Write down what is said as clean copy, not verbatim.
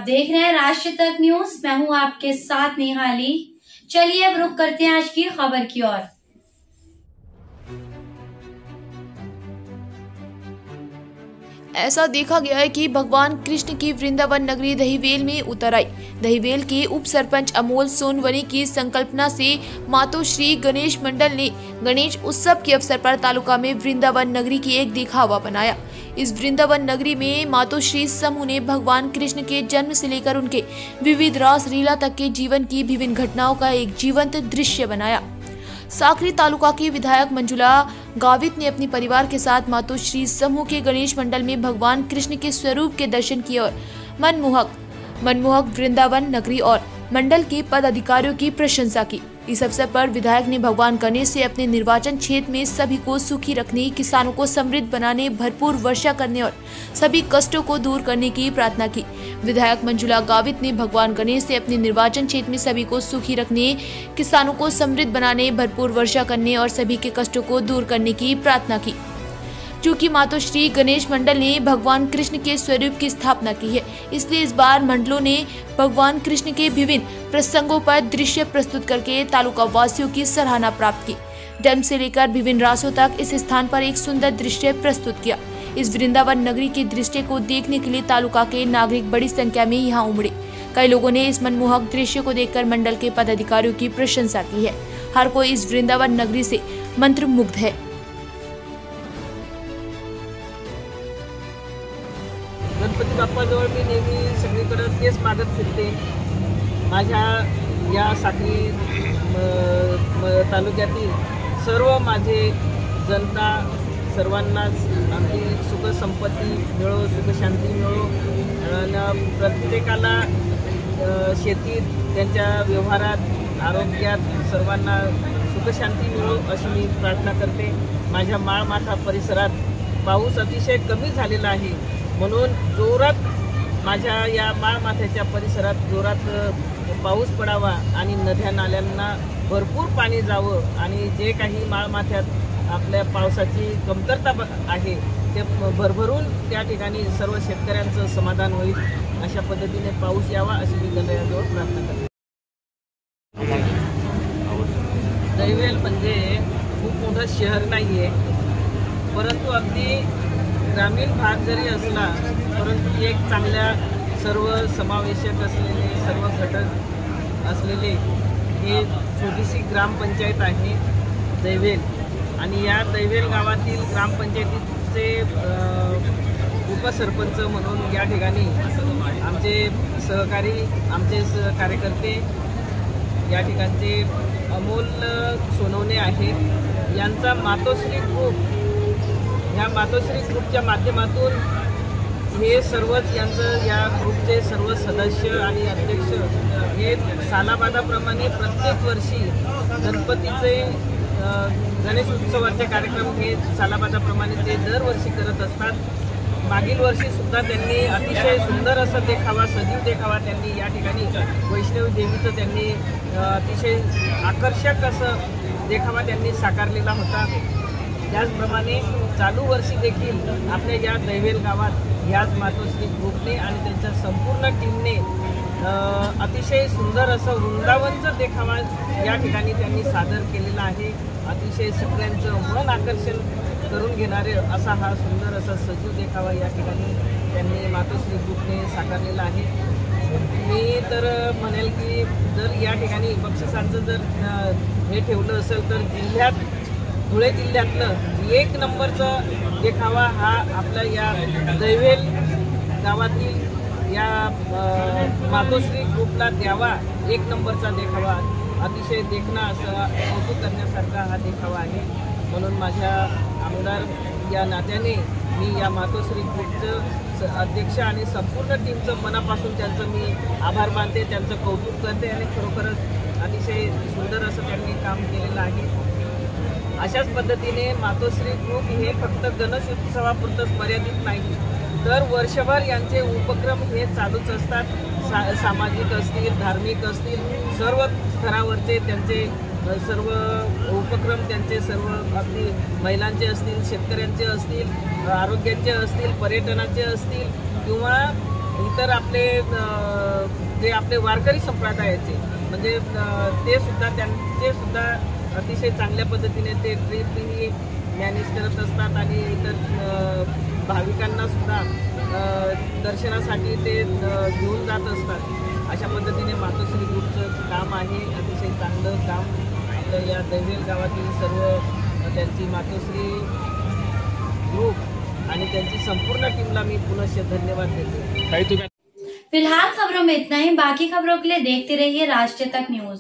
देख रहे हैं राष्ट्र तक न्यूज। मैं हूं आपके साथ निहाली। चलिए अब रुक करते हैं आज की खबर की ओर। ऐसा देखा गया है कि भगवान कृष्ण की वृंदावन नगरी दहीवेल में उतर आई। दहीवेल के उप सरपंच अमोल सोनवनी की संकल्पना से मातोश्री गणेश मंडल ने गणेश उत्सव के अवसर पर तालुका में वृंदावन नगरी की एक दिखावा बनाया। इस वृंदावन नगरी में मातोश्री समूह ने भगवान कृष्ण के जन्म से लेकर उनके विविध रास लीला तक के जीवन की विभिन्न घटनाओं का एक जीवंत दृश्य बनाया। साकरी तालुका की विधायक मंजुला गावित ने अपने परिवार के साथ मातोश्री समूह के गणेश मंडल में भगवान कृष्ण के स्वरूप के दर्शन किए और मनमोहक वृंदावन नगरी और मंडल के पदाधिकारियों की प्रशंसा की। इस अवसर पर विधायक ने भगवान गणेश से अपने निर्वाचन क्षेत्र में सभी को सुखी रखने, किसानों को समृद्ध बनाने, भरपूर वर्षा करने और सभी कष्टों को दूर करने की प्रार्थना की। विधायक मंजुला गावित ने भगवान गणेश से अपने निर्वाचन क्षेत्र में सभी को सुखी रखने, किसानों को समृद्ध बनाने, भरपूर वर्षा करने और सभी के कष्टों को दूर करने की प्रार्थना की। चूँकि मातोश्री गणेश मंडल ने भगवान कृष्ण के स्वरूप की स्थापना की है, इसलिए इस बार मंडलों ने भगवान कृष्ण के विभिन्न प्रसंगों पर दृश्य प्रस्तुत करके तालुका वासियों की सराहना प्राप्त की। जन्म से लेकर विभिन्न रासों तक इस स्थान पर एक सुंदर दृश्य प्रस्तुत किया। इस वृंदावन नगरी के दृश्य को देखने के लिए तालुका के नागरिक बड़ी संख्या में यहाँ उमड़े। कई लोगों ने इस मनमोहक दृश्य को देखकर मंडल के पदाधिकारियों की प्रशंसा की है। हर कोई इस वृंदावन नगरी से मंत्रमुग्ध है। गणपती बाप्पाजवळ मी नेहमी सगळीकडे तेच मागत फिरते। माझ्या या साखरी तालुक्यातील सर्व माझे जनता सर्वांनाच अगदी सुख संपत्ती मिळो, सुख शांती मिळो आणि प्रत्येकाला शेतीत, त्यांच्या व्यवहारात, आरोग्यात सर्वांना सुख शांती मिळो अशी मी प्रार्थना करते। माझ्या माळमाथा परिसरात पाऊस अतिशय कमी झालेला आहे, म्हणून जोरात माझ्या या माळमाथ्याच्या परिसरात जोरात पाऊस पडावा आणि नद्या नाल्यांना भरपूर पाणी जावं आणि जे काही माळमाथ्यात आपल्या पावसाची कमतरता आहे ते भरभरून त्या ठिकाणी सर्व शेतकऱ्यांचं समाधान होईल अशा पद्धतीने पाऊस यावा अशी मी गणरायाजवळ प्रार्थना करते। दहिवेल म्हणजे खूप मोठं शहर नाही आहे, परंतु अगदी ग्रामीण भाग जरी असला परंतु एक चांगल्या सर्व समावेशक असलेले, सर्व घटक असलेले हे छोटीशी ग्रामपंचायत आहे दहिवेल। आणि या दहिवेल गावातील ग्रामपंचायतीचे उपसरपंच म्हणून या ठिकाणी आमचे सहकारी, आमचे कार्यकर्ते या ठिकाणचे अमोल सोनवणे आहेत। यांचा मातोश्री ग्रुप, ह्या मातोश्री ग्रुपच्या माध्यमातून हे सर्वच यांचं या ग्रुपचे सर्व सदस्य आणि अध्यक्ष हे सालाबादाप्रमाणे प्रत्येक वर्षी गणपतीचे गणेश उत्सवाचे कार्यक्रम हे सालाबादाप्रमाणे ते दरवर्षी करत असतात। मागील वर्षीसुद्धा त्यांनी अतिशय सुंदर असा देखावा, सजीव देखावा त्यांनी या ठिकाणी वैष्णवी देवीचं त्यांनी अतिशय आकर्षक असं देखावा त्यांनी साकारलेला होता। त्याचप्रमाणे चालू वर्षी देखील आपल्या या दहिवेल गावात याच मातोश्री ग्रुपने आणि त्यांच्या संपूर्ण टीमने अतिशय सुंदर असं वृंदावनचं देखावा या ठिकाणी त्यांनी सादर केलेला आहे। अतिशय सगळ्यांचं मन आकर्षण करून घेणारे असा हा सुंदर असा सजीव देखावा या ठिकाणी त्यांनी मातोश्री ग्रुपने साकारलेला आहे। मी तर म्हणेल की जर या ठिकाणी बक्षिसांचं जर हे ठेवलं असेल तर जिल्ह्यात, धुळे जिल्ह्यातलं 1 नंबरचा देखावा हा आपल्या या दहिवेल गावातील या मातोश्री ग्रुपला द्यावा। 1 नंबरचा देखावा अतिशय देखणा असा कौतुक करण्यासारखा हा देखावा आहे। म्हणून माझ्या आमदार या नात्याने मी या मातोश्री ग्रुपचं अध्यक्ष आणि संपूर्ण टीमचं मनापासून त्यांचं मी आभार मानते, त्यांचं कौतुक करते आणि खरोखरच अतिशय सुंदर असं त्यांनी काम केलेलं आहे। अशाच पद्धतीने मातोश्री ग्रुप हे फक्त गणेश उत्सवापुरतंच मर्यादित नाही, तर वर्षभर यांचे उपक्रम हे चालूच असतात। सामाजिक असतील, धार्मिक असतील, सर्व स्तरावरचे त्यांचे सर्व उपक्रम, त्यांचे सर्व अगदी महिलांचे असतील, शेतकऱ्यांचे असतील, आरोग्याचे असतील, पर्यटनाचे असतील किंवा इतर आपले जे आपले वारकरी संप्रदायाचे म्हणजे ते सुद्धा त्यांचे सुद्धा अतिशय चांगल्या पद्धतीने ते ट्रिपही मॅनेज करत असतात आणि इतर भाविकांना सुद्धा दर्शनासाठी ते घेऊन जात असतात. अशा पद्धतीने मातोश्री ग्रुपचं काम आहे, अतिशय चांगलं काम. तर या दैवेल गावातील सर्व त्यांची मातोश्री ग्रुप आणि त्यांची संपूर्ण टीमला मी पुनश्च धन्यवाद देते. फिलहाल खबरों में इतना ही. बाकी खबरों के लिए देखते रहिए राष्ट्रीय तक न्यूज.